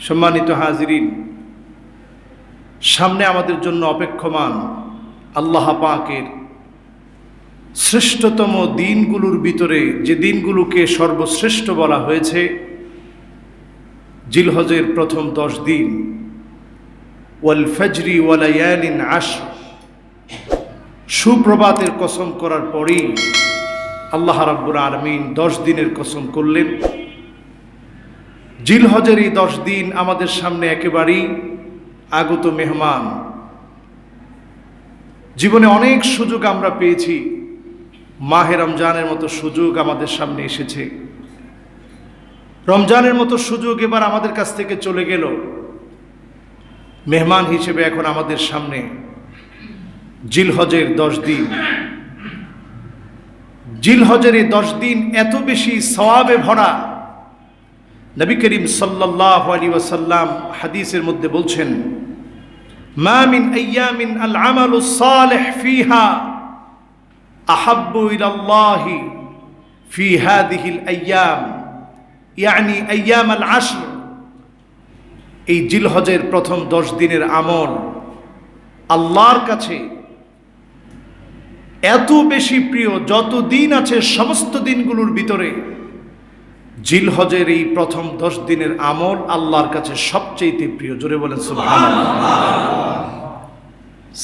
সম্মানিত হাজিরিন, সামনে আমাদের জন্য অপেক্ষমান আল্লাহ পাকের শ্রেষ্ঠতম দিনগুলোর ভিতরে যে দিনগুলোকে সর্বশ্রেষ্ঠ বলা হয়েছে, জিলহজের প্রথম 10 দিন, ওয়াল ফজরি ওয়া লায়ালিন আশর, সুপ্রভাতের কসম করার পরেই আল্লাহ রাব্বুল আলামিন 10 দিনের কসম করলেন। জিলহজের এই 10 দিন আমাদের সামনে একেবারেই আগত মেহমান। জীবনে অনেক সুযোগ আমরা পেয়েছি, মাহে রমজানের মতো সুযোগ আমাদের সামনে এসেছে। রমজানের মতো সুযোগ এবার আমাদের কাছ থেকে চলে গেল। মেহমান হিসেবে এখন আমাদের সামনে জিলহজের 10 দিন। জিলহজের এই 10 দিন এত বেশি সওয়াবে ভরা। নবী করিম সাল্লাল্লাহু আলাইহি ওয়াসাল্লাম হাদিসের মধ্যে বলছেন, মা মিন আইয়ামিন আল আমালু সালিহ ফিহা আহাব্বু ইলাল্লাহি ফি হাদিহিল আইয়াম, ইয়ানি আইয়াম আল আশর। এই জিলহজের প্রথম 10 দিনের আমল আল্লাহর কাছে এত বেশি প্রিয়, যত দিন আছে সমস্ত দিনগুলোর ভিতরে জিলহজের এই প্রথম 10 দিনের আমল আল্লাহর কাছে সবচেয়ে প্রিয়। জোরে বলেন সুবহানাল্লাহ।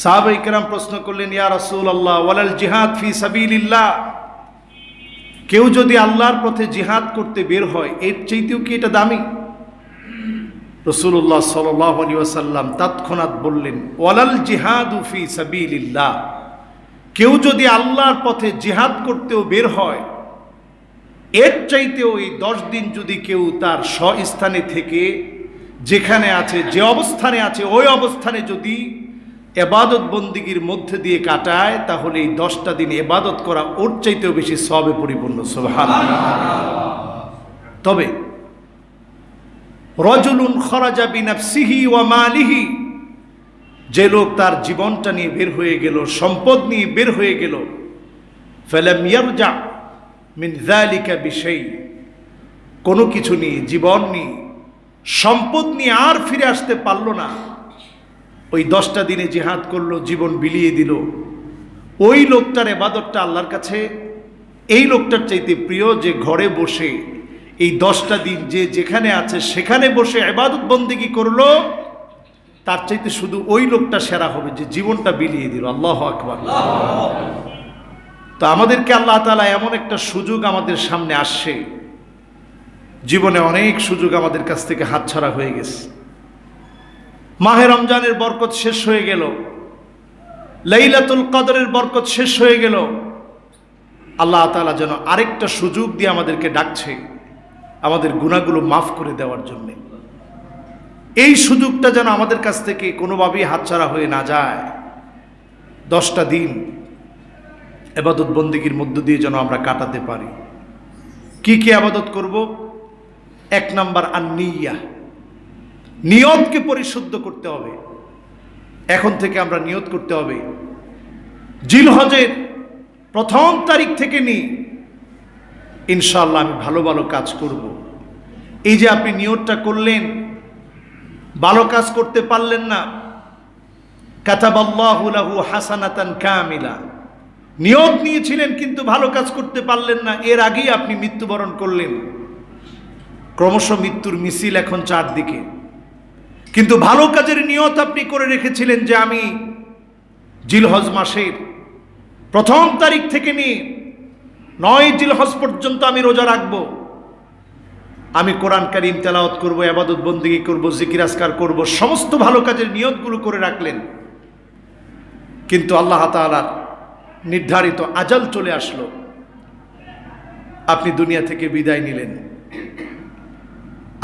সাহাবায়ে কেরাম প্রশ্ন করলেন, ইয়া রাসূলুল্লাহ ওয়ালাল জিহাদ ফি সাবিলিল্লাহ, কেউ যদি আল্লাহর পথে জিহাদ করতে বের হয় এর চাইতেও কি এটা দামি? রাসূলুল্লাহ সাল্লাল্লাহু আলাইহি ওয়াসাল্লাম তৎক্ষণাৎ বললেন, ওয়ালাল জিহাদু ফি সাবিলিল্লাহ, কেউ যদি আল্লাহর পথে জিহাদ করতেও বের হয় এর চাইতেও এই 10 দিন যদি কেউ তার স্বস্থানে থেকে যেখানে আছে, যে অবস্থানে আছে ওই অবস্থানে যদি ইবাদত বন্দিগির মধ্যে দিয়ে কাটায়, তাহলে এই 10টা দিন ইবাদত করা ওর চাইতেও বেশি সওয়াবে পরিপূর্ণ। সুবহানাল্লাহ। তবে রাজুলুন খরাজা বিনাফসিহি ওয়া মালিহি, যে লোক তার জীবনটা নিয়ে বের হয়ে গেল, সম্পদ নিয়ে বের হয়ে গেল, ফালাম ইয়ারজা মিন যালিকা বিশাই, কোনো কিছু নিয়ে, জীবন নিয়ে, সম্পদ নিয়ে আর ফিরে আসতে পারলো না, ওই 10টা দিনে জিহাদ করলো, জীবন বিলিয়ে দিল, ওই লোকটার ইবাদতটা আল্লাহর কাছে এই লোকটার চাইতে প্রিয় যে ঘরে বসে এই 10টা দিন যে যেখানে আছে সেখানে বসে ইবাদত বন্দেগী করলো, তার চাইতে শুধু ওই লোকটা সেরা হবে যে জীবনটা বিলিয়ে দিল। আল্লাহু আকবার। তো আমাদেরকে আল্লাহ তাআলা এমন একটা সুযোগ আমাদের সামনে আসছে, জীবনে অনেক সুযোগ আমাদের কাছ থেকে হাতছাড়া হয়ে গেছে। মাহে রমজানের বরকত শেষ হয়ে গেল, লাইলাতুল কদরের বরকত শেষ হয়ে গেল। আল্লাহ তাআলা যেন আরেকটা সুযোগ দিয়ে আমাদেরকে ডাকছে আমাদের গুনাহগুলো মাফ করে দেওয়ার জন্য। এই সুযোগটা যেন আমাদের কাছ থেকে কোনোভাবেই হাতছাড়া হয়ে না যায়। 10টা দিন ইবাদত বন্দেগীর মধ্য দিয়ে যেন আমরা কাটাতে পারি। কি কি ইবাদত করব? 1 নাম্বার আন-নিয়্যা, নিয়তকে পরিশুদ্ধ করতে হবে। এখন থেকে আমরা নিয়ত করতে হবে, জিলহজের প্রথম তারিখ থেকে নিয়ে ইনশাআল্লাহ আমি ভালো ভালো কাজ করব। এই যে আপনি নিয়তটা করলেন, ভালো কাজ করতে পারলেন না, কাতাবাল্লাহু লাহু হাসানাতান কামিলা, নিয়ত নিয়েছিলেন কিন্তু ভালো কাজ করতে পারলেন না, এর আগেই আপনি মৃত্যুবরণ করলেন। ক্রমশ মৃত্যুর মিছিল এখন চারদিকে, কিন্তু ভালো কাজের নিয়ত আপনি করে রেখেছিলেন যে আমি জিলহজ মাসের প্রথম তারিখ থেকে নিয়ে 9 জিলহজ পর্যন্ত আমি রোজা রাখব, আমি কোরআন কারীম তেলাওয়াত করব, ইবাদত বন্দেগী করব, জিকির আজকার করব, সমস্ত ভালো কাজের নিয়তগুলো করে রাখলেন। কিন্তু আল্লাহ তাআলার নির্ধারিত আজাল চলে আসলো, আপনি দুনিয়া থেকে বিদায় নিলেন।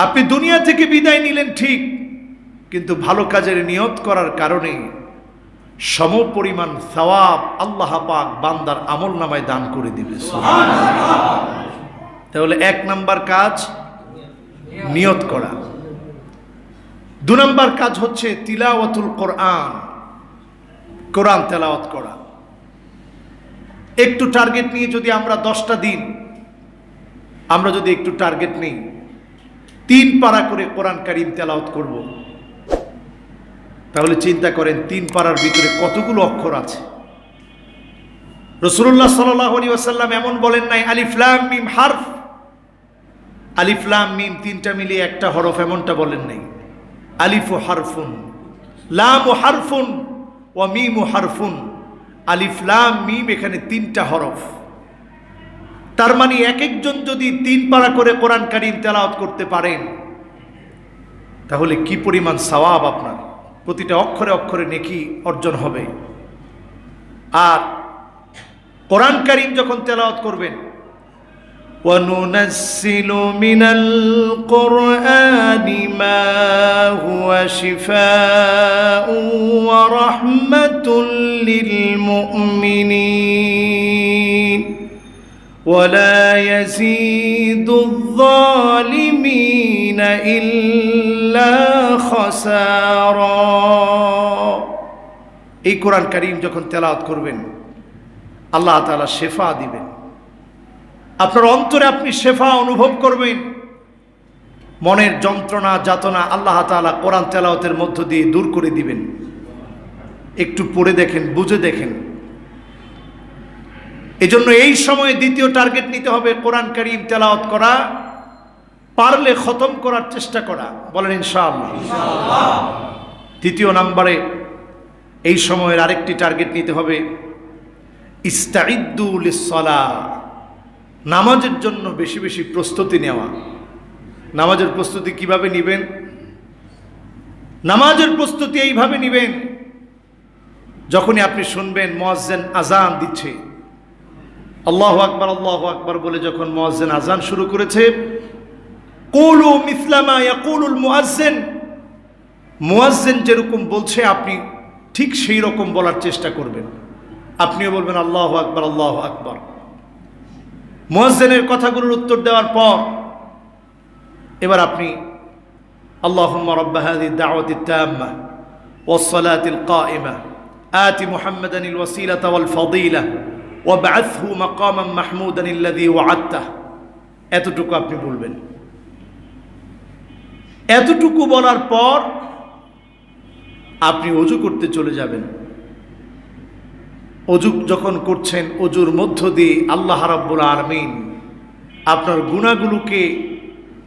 আপনি দুনিয়া থেকে বিদায় নিলেন ঠিক, কিন্তু ভালো কাজের নিয়ত করার কারণে সমপরিমাণ সওয়াব আল্লাহ পাক বান্দার আমলনামায় দান করে দিবে। সুবহানাল্লাহ। তাহলে 1 নাম্বার কাজ নিয়ত করা। 2 নাম্বার কাজ হচ্ছে তিলাওয়াতুল কোরআন, কোরআন তেলাওয়াত করা। একটু টার্গেট নিয়ে যদি আমরা 10টা দিন আমরা যদি একটু টার্গেট নিই, 3 পারা করে কোরআন কারীম তেলাওয়াত করব, তাহলে চিন্তা করেন 3 পারার ভিতরে কতগুলো অক্ষর আছে। রাসূলুল্লাহ সাল্লাল্লাহু আলাইহি ওয়াসাল্লাম এমন বলেন নাই আলিফ লাম মিম হারফ, আলিফ লাম মিম 3টা মিলিয়ে একটা হরফ, এমনটা বলেন নাই। আলিফু হারফুন, লামু হারফুন, ওয়া মিমু হারফুন। আলিফ লাম মিম এখানে 3টা হরফ। তার মানে এক একজন যদি 3 পারা করে কোরআন কারীম তেলাওয়াত করতে পারেন, তাহলে কি পরিমাণ সওয়াব আপনার, প্রতিটা অক্ষরে অক্ষরে নেকি অর্জন হবে। আর কোরআন কারীম যখন তেলাওয়াত করবেন, وَنُنَزِّلُ مِنَ الْقُرْآنِ مَا هُوَ شِفَاءٌ وَرَحْمَةٌ لِلْمُؤْمِنِينَ وَلَا يَزِيدُ الظَّالِمِينَ إِلَّا خَسَارًا। এই কোরআন কারীম যখন তেলাওয়াত করবেন, আল্লাহ তাআলা শেফা দিবেন, আপনার অন্তরে আপনি শেফা অনুভব করবেন। মনের যন্ত্রণা যাতনা আল্লাহ তাআলা কোরআন তেলাওয়াতের মধ্য দিয়ে দূর করে দিবেন। একটু পড়ে দেখেন, বুঝে দেখেন। এজন্য এই সময়ে দ্বিতীয় টার্গেট নিতে হবে কোরআন কারীম তেলাওয়াত করা, পারলে খতম করার চেষ্টা করা। বলেন ইনশাআল্লাহ। তৃতীয় নম্বরে এই সময়ের আরেকটি টার্গেট নিতে হবে ইস্তাইদ্দু লিস-সালাহ, নামাজের জন্য বেশি বেশি প্রস্তুতি নেওয়া। নামাজের প্রস্তুতি কিভাবে নেবেন? নামাজের প্রস্তুতি এইভাবে নেবেন, যখনই আপনি শুনবেন মুয়াজ্জিন আযান দিচ্ছে, আল্লাহু আকবার বলে যখন মুয়াজ্জিন আযান শুরু করেছে, কুলু মিসলা মা ইয়াকুলুল মুয়াজ্জিন, মুয়াজ্জিন যেরকম বলছে আপনি ঠিক সেই রকম বলার চেষ্টা করবেন। আপনিও বলবেন আল্লাহু আকবার। মুয়াজ্জিনের কথাগুলোর উত্তর দেওয়ার পর এবার আপনি আল্লাহুম্মা রাব্বা হাযিহি দাওয়াতিত তাম্মা ওয়াস সালাতিল কাইমা আতি মুহাম্মাদানিল ওয়াসিলাতা ওয়াল ফাদিলা ওয়াবআথহু মাকামান মাহমুদানিল্লাযী ওয়া'আদতাহ। এতটুকু আপনি বলবেন। এতটুকু বলার পর আপনি ওযু করতে চলে যাবেন। ওযু যখন করছেন, ওযুর মধ্য দিয়ে আল্লাহ রাব্বুল আলামিন আপনার গুনাহগুলোকে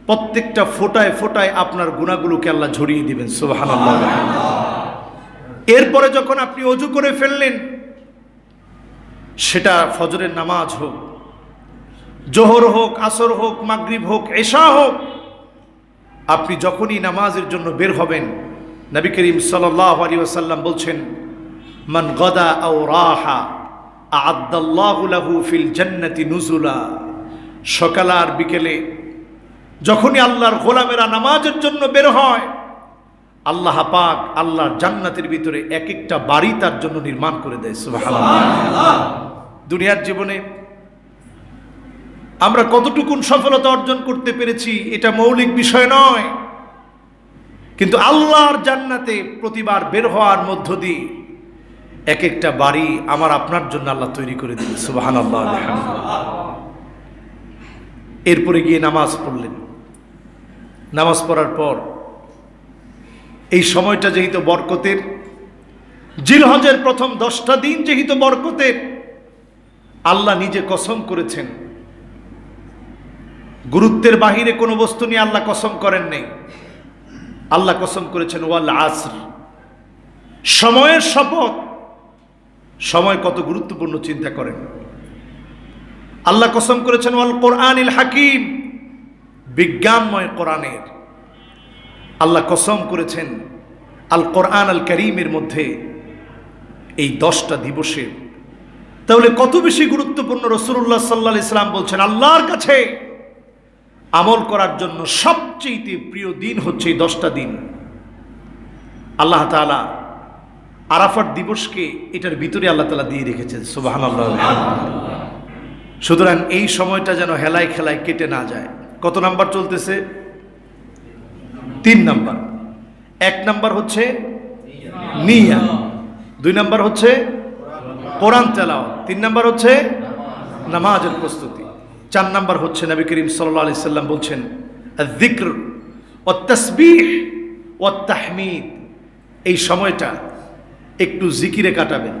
প্রত্যেকটা ফোঁটায় ফোঁটায় আপনার গুনাহগুলোকে আল্লাহ ঝরিয়ে দিবেন। সুবহানাল্লাহ। এরপরে যখন আপনি ওযু করে ফেললেন, সেটা ফজরের নামাজ হোক, জোহর হোক, আসর হোক, মাগরিব হোক, এশা হোক, আপনি যখনই নামাজের জন্য বের হবেন, নবী করিম সাল্লাল্লাহু আলাইহি ওয়াসাল্লাম বলছেন, মান গাদা আও রাহা আ'আদ্দাল্লাহু লাহু ফিল জান্নাতি নুজুলা। সকাল আর বিকেলে যখনই আল্লাহর গোলামেরা নামাজের জন্য বের হয়, আল্লাহ পাক আল্লাহর জান্নাতের ভিতরে এক একটা বাড়ি তার জন্য নির্মাণ করে দেয়। সুবহানাল্লাহ। দুনিয়ার জীবনে আমরা কতটুকুন সফলতা অর্জন করতে পেরেছি এটা মৌলিক বিষয় নয়, কিন্তু আল্লাহর জান্নাতে প্রতিবার বের হওয়ার মধ্য দিয়ে এক একটা বাড়ি আমার আপনার জন্য আল্লাহ তৈরি করে দিল। সুবহানাল্লাহ। এরপরে গিয়ে নামাজ পড়লেন। নামাজ পড়ার পর এই সময়টা যেহেতু বরকতের, জিলহজের প্রথম 10টা দিন যেহেতু বরকতের, আল্লাহ নিজে কসম করেছেন। গুরুত্বের বাহিরে কোনো বস্তু নিয়ে আল্লাহ কসম করেন নাই। আল্লাহ কসম করেছেন ওয়াল আসর, সময়ের শপথ। সময় কত গুরুত্বপূর্ণ চিন্তা করেন। আল্লাহ কসম করেছেন ওয়াল কোরআনিল হাকিম, বিজ্ঞানময় কোরআনের। আল্লাহ কসম করেছেন আল কোরআন আল কারীমের মধ্যে এই 10টা দিবসের। তাহলে কত বেশি গুরুত্বপূর্ণ। রাসূলুল্লাহ সাল্লাল্লাহু আলাইহি সাল্লাম বলছেন আল্লাহর কাছে আমল করার জন্য সবচেয়ে প্রিয় দিন হচ্ছে এই 10টা দিন। আল্লাহ তাআলা আরাফাত দিবসকে এটার ভিতরে আল্লাহ তাআলা দিয়ে রেখেছেন। সুবহানাল্লাহ। সুতরাং এই সময়টা যেন হেলায় খেলায় কেটে না যায়। কত নাম্বার চলতেছে? 3 নাম্বার। 1 নাম্বার হচ্ছে নিয়া, 2 নাম্বার হচ্ছে কোরআন তেলাওয়াত, 3 নাম্বার হচ্ছে নামাজের প্রস্তুতি, 4 নাম্বার হচ্ছে নবী করিম সাল্লাল্লাহু আলাইহি সাল্লাম বলছেন আয-যিকর ওয়াত-তাসবিহ ওয়াত-তাহমিদ, এই সময়টা একটু জিকিরে কাটাবেন,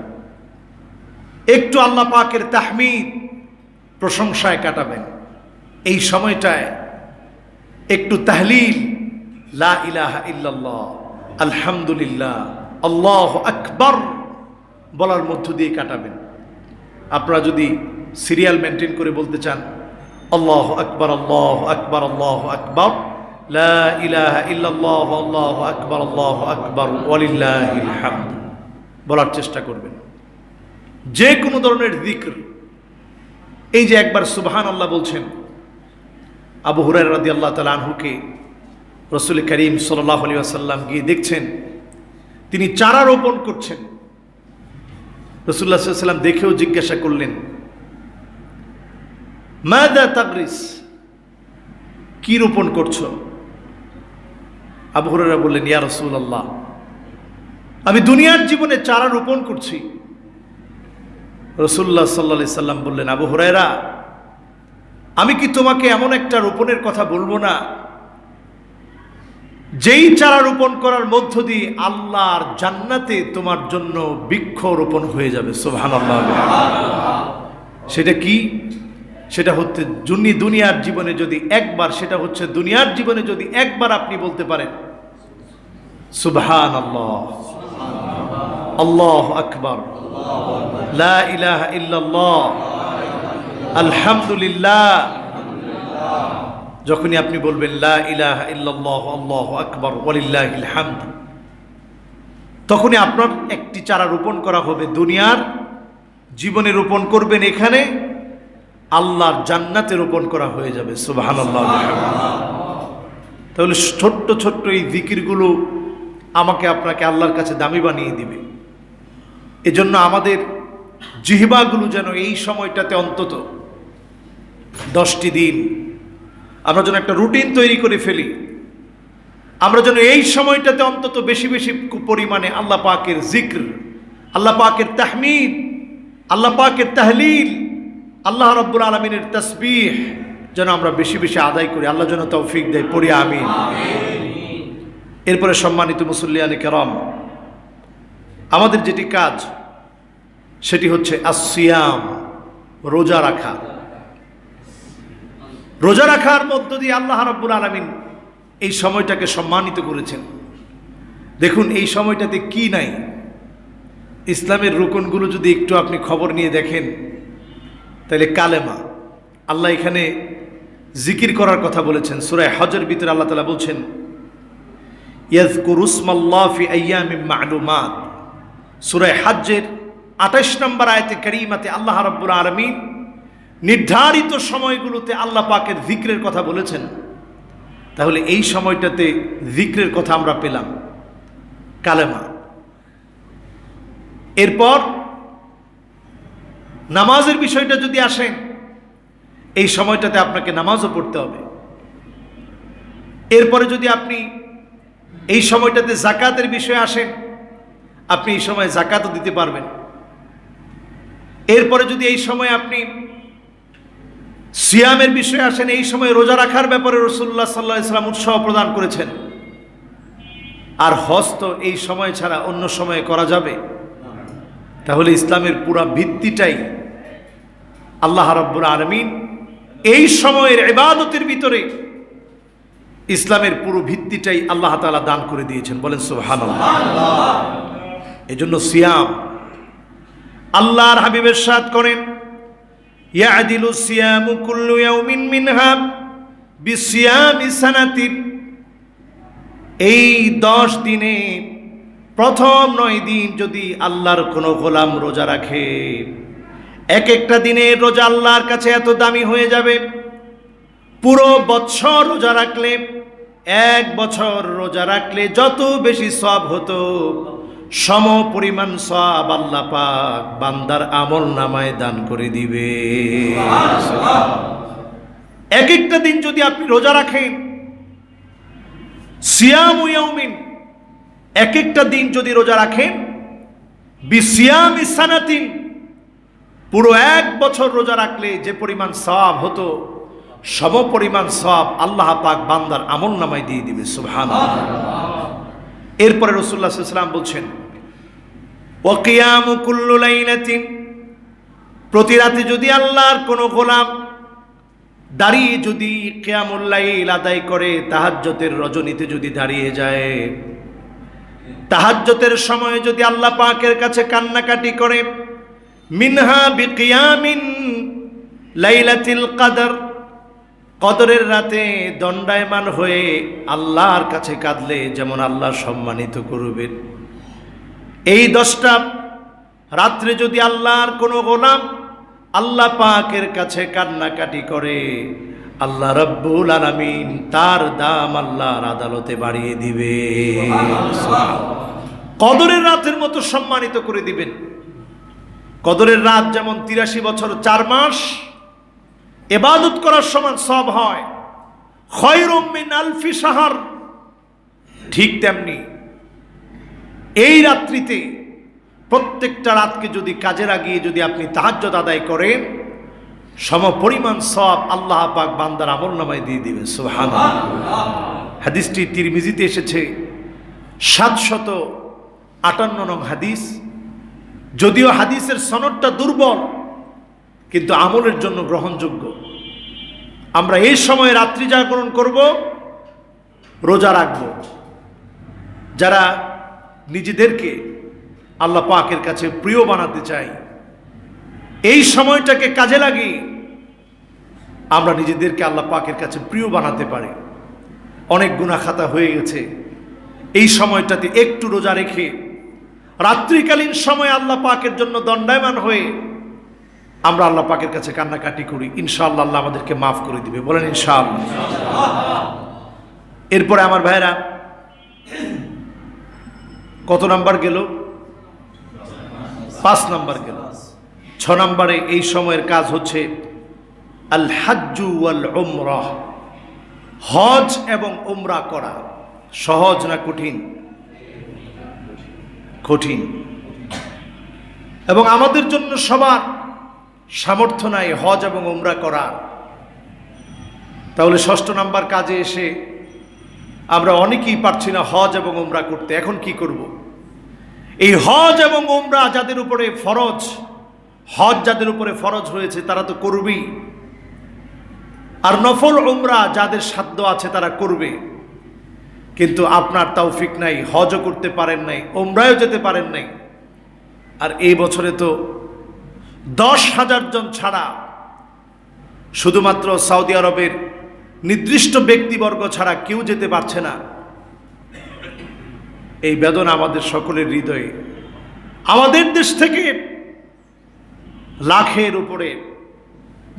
একটু আল্লাহ পাকের তাহমিদ প্রশংসায় কাটাবেন। এই সময়টায় একটু তাহলিল, লা ইলাহা ইল্লাল্লাহ, আলহামদুলিল্লাহ, আল্লাহু আকবার বলার মধ্য দিয়ে কাটাবেন। আপনারা যদি সিরিয়াল মেনটেন করে বলতে চান, আল্লাহু আকবার, আল্লাহু আকবার, আল্লাহু আকবার, লা ইলাহা ইল্লাল্লাহ, আল্লাহু আকবার, আল্লাহু আকবার, ওয়ালিল্লাহিল হামদ বলার চেষ্টা করবেন। যে কোনো ধরনের যিকর, এই যে একবার সুবহানাল্লাহ বলছেন, আবু হুরায়রা রাদিয়াল্লাহু তাআলা আনহুকে রাসূল করিম সাল্লাল্লাহু আলাইহি ওয়াসাল্লাম গিয়ে দেখছেন তিনি চারা রোপণ করছেন। রাসূলুল্লাহ সাল্লাল্লাহু আলাইহি ওয়াসাল্লাম দেখেও জিজ্ঞাসা করলেন, মাযা তাগরিস, কি রোপণ করছো? আবু হুরায়রা বললেন, ইয়া রাসূলুল্লাহ, আমি দুনিয়ার জীবনে চারা রোপণ করছি। রাসূলুল্লাহ সাল্লাল্লাহু আলাইহি ওয়াসাল্লাম বললেন, আবু হুরায়রা, আমি কি তোমাকে এমন একটা রোপণের কথা বলবো না যেই চারা রোপণ করার মধ্য দিয়ে আল্লাহর জান্নাতে তোমার জন্য বৃক্ষ রোপণ হয়ে যাবে? সুবহানাল্লাহ। সেটা কি? সেটা হচ্ছে দুনিয়ার জীবনে যদি একবার, সেটা হচ্ছে দুনিয়ার জীবনে যদি একবার আপনি বলতে পারেন সুবহানাল্লাহ, আল্লাহু আকবার, লা ইলাহা ইল্লাল্লাহ, আলহামদুলিল্লাহ। যখনই আপনি বলবেন লা ইলাহা ইল্লাল্লাহ, আল্লাহু আকবার, ওয়ালিল্লাহিল হামদ, তখনই আপনার একটি চারা রোপণ করা হবে। দুনিয়ার জীবনে রোপণ করবেন, এখানে আল্লাহর জান্নাতে রোপণ করা হয়ে যাবে। সুবহানাল্লাহ। তাহলে ছোট্ট ছোট্ট এই জিকিরগুলো আমাকে আপনাকে আল্লাহর কাছে দামি বানিয়ে দিবে। এজন্য আমাদের জিহ্বাগুলো যেন এই সময়টাতে অন্তত 10টি দিন আমরা যেন একটা রুটিন তৈরি করে ফেলি। আমরা যেন এই সময়টাতে অন্তত বেশি বেশি পরিমাণে আল্লাহ পাকের জিক্র, আল্লাহ পাকের তাহমিদ, আল্লাহ পাকের তাহলিল, আল্লাহ রাব্বুল আলামিনের তাসবিহ যেন আমরা বেশি বেশি আদায় করি। আল্লাহ যেন তৌফিক দেয়, পড়ি আমিন। এরপরে সম্মানিত মুসল্লিয়ানে কেরাম, আমাদের যেটি কাজ সেটি হচ্ছে আসিয়াম, রোজা রাখা। রোজা রাখার মধ্য দিয়ে আল্লাহ রাব্বুল আলামিন এই সময়টাকে সম্মানিত করেছেন। দেখুন এই সময়টাতে কি নাই, ইসলামের রুকনগুলো যদি একটু আপনি খবর নিয়ে দেখেন তাহলে কালেমা, আল্লাহ এখানে জিকির করার কথা বলেছেন। সূরা হজের ভিতরে আল্লাহ তাআলা বলছেন ইয়াযকুরুসমাল্লাহি ফি আইয়ামিন মা'লুমাত। সূরা হজ্জের 28 নম্বর আয়াতে কারিমাতে আল্লাহ রাব্বুল আলামিন নির্ধারিত সময়গুলোতে আল্লাহ পাকের জিক্রের কথা বলেছেন। তাহলে এই সময়টাতে জিক্রের কথা আমরা পেলাম, কালেমা। এরপর নামাজের বিষয়টা যদি আসেন, এই সময়টাতে আপনাকে নামাজও পড়তে হবে। এরপরে যদি আপনি এই সময়টাতে যাকাতের বিষয়ে আসেন, আপনি এই সময় যাকাতও দিতে পারবেন। এরপরে যদি এই সময় আপনি সিয়ামের বিষয়ে আসেন, এই সময় রোজা রাখার ব্যাপারে রাসূলুল্লাহ সাল্লাল্লাহু আলাইহি ওয়াসাল্লাম উৎসাহ প্রদান করেছেন। আর হজ তো এই সময় ছাড়া অন্য সময়ে করা যাবে। তাহলে ইসলামের পুরা ভিত্তিটাই আল্লাহ রাব্বুল আলামিন এই সময়ের ইবাদতের ভিতরে ইসলামের পুরো ভিত্তিটাই আল্লাহ তাআলা দান করে দিয়েছেন। বলেন সুবহানাল্লাহ। এজন্য সিয়াম, আল্লাহর হাবিব ইরশাদ করেন ইয়াদিলু সিয়ামু কুল্লু ইয়াউমিন মিনহা বিসিয়ামি সানাতিন। এই 10 দিনে প্রথম 9 দিন যদি আল্লাহর কোনো গোলাম রোজা রাখে, এক একটা দিনের রোজা আল্লাহর কাছে এত দামি হয়ে যাবে, পুরো বছর রোজা রাখলে, 1 বছর রোজা রাখলে যত বেশি সওয়াব হতো, সম পরিমাণ সওয়াব আল্লাহ পাক বান্দার আমল নামায় দান করে দিবে। এক একটা দিন যদি আপনি রোজা রাখেন, সিয়ামু ইয়াউমিন, এক একটা দিন যদি রোজা রাখেন, বিসিয়ামি সানাতিন, পুরো 1 বছর রোজা রাখলে যে পরিমাণ সওয়াব হতো, সমপরিমাণ সওয়াব আল্লাহ পাক বান্দার আমল নামায় দিয়ে দিবে। সুবহানাল্লাহ। এরপরে রাসূলুল্লাহ সাল্লাল্লাহু আলাইহি ওয়াসাল্লাম বলছেন, ওয়া কিয়ামু কুল্লু লাইলাতিন, প্রতি রাতে যদি আল্লাহর কোনো গোলাম দাঁড়িয়ে যদি কিয়ামুল লাইল আদায় করে, তাহাজ্জুদের রজনীতে যদি দাঁড়িয়ে যায়, তাহাজ্জুদের সময়ে যদি আল্লাহ পাকের কাছে কান্নাকাটি করে, মিনহা বিকিয়ামিন লাইলাতিল কদর, কদরের রাতে দণ্ডায়মান হয়ে আল্লাহর কাছে কাঁদলে যেমন আল্লাহ সম্মানিত করবেন, এই 10টা রাত্রে যদি আল্লাহর কোনো গোলাম আল্লাহ পাকের কাছে কান্নাকাটি করে, আল্লাহ রাব্বুল আলামিন তার দাম আল্লাহর আদালতে বাড়িয়ে দিবে, কদরের রাতের মতো সম্মানিত করে দিবেন। কদরের রাত যেমন 83 বছর 4 মাস ইবাদত করার সমান সওয়াব হয়, খায়রুম মিন আলফি শাহর, ঠিক তেমনি এই রাত্রিতে প্রত্যেকটা রাতকে যদি কাজে লাগিয়ে যদি আপনি তাহাজ্জুদ আদায় করেন, সমপরিমাণ সওয়াব আল্লাহ পাক বান্দার আমলনামায় দিয়ে দিবেন। সুবহানাল্লাহ। হাদিসটি তিরমিজিতে এসেছে, 758 নং হাদিস। যদিও হাদিসের সনদটা দুর্বল, কিন্তু আমলের জন্য গ্রহণযোগ্য। আমরা এই সময় রাত্রি জাগরণ করব, রোজা রাখব। যারা নিজেদেরকে আল্লাহ পাকের কাছে প্রিয় বানাতে চাই, এই সময়টাকে কাজে লাগিয়ে আমরা নিজেদেরকে আল্লাহ পাকের কাছে প্রিয় বানাতে পারি। অনেক গুনাহ খাতা হয়ে গেছে, এই সময়টাতে একটু রোজা রেখে রাত্রিকালীন সময় আল্লাহ পাকের জন্য দণ্ডায়মান হয়ে আমরা আল্লাহ পাকের কাছে কান্নাকাটি করি, ইনশাআল্লাহ আল্লাহ আমাদেরকে মাফ করে দিবে। বলেন ইনশাআল্লাহ। এরপরে আমার ভাইরা, কত নাম্বার গেল? 5 নাম্বার গেল। 6 নাম্বারে এই সময়ের কাজ হচ্ছে আল হাজ্জু ওয়াল উমরাহ, হজ এবং উমরা করা। সহজ না কঠিন? কঠিন। এবং আমাদের জন্য সবার সামর্থ্য নাই হজ এবং উমরা করার। তাহলে 6 নাম্বার কাজে এসে আমরা অনেকেই পারছি না হজ এবং উমরা করতে। এখন কি করব? এই হজ এবং উমরা যাদের উপরে ফরজ, হজ যাদের উপরে ফরজ হয়েছে তারা তো করবেই, আর নফল উমরা যাদের সাধ্য আছে তারা করবে। কিন্তু আপনার তৌফিক নাই, হজও করতে পারেন নাই, উমরায়ও যেতে পারেন নাই। আর এই বছরে তো 10,000 জন ছাড়া, শুধুমাত্র সৌদি আরবের নির্দিষ্ট ব্যক্তিবর্গ ছাড়া কেউ যেতে পারছে না। এই বেদনা আমাদের সকলের হৃদয়ে। আমাদের দেশ থেকে লাখের উপরে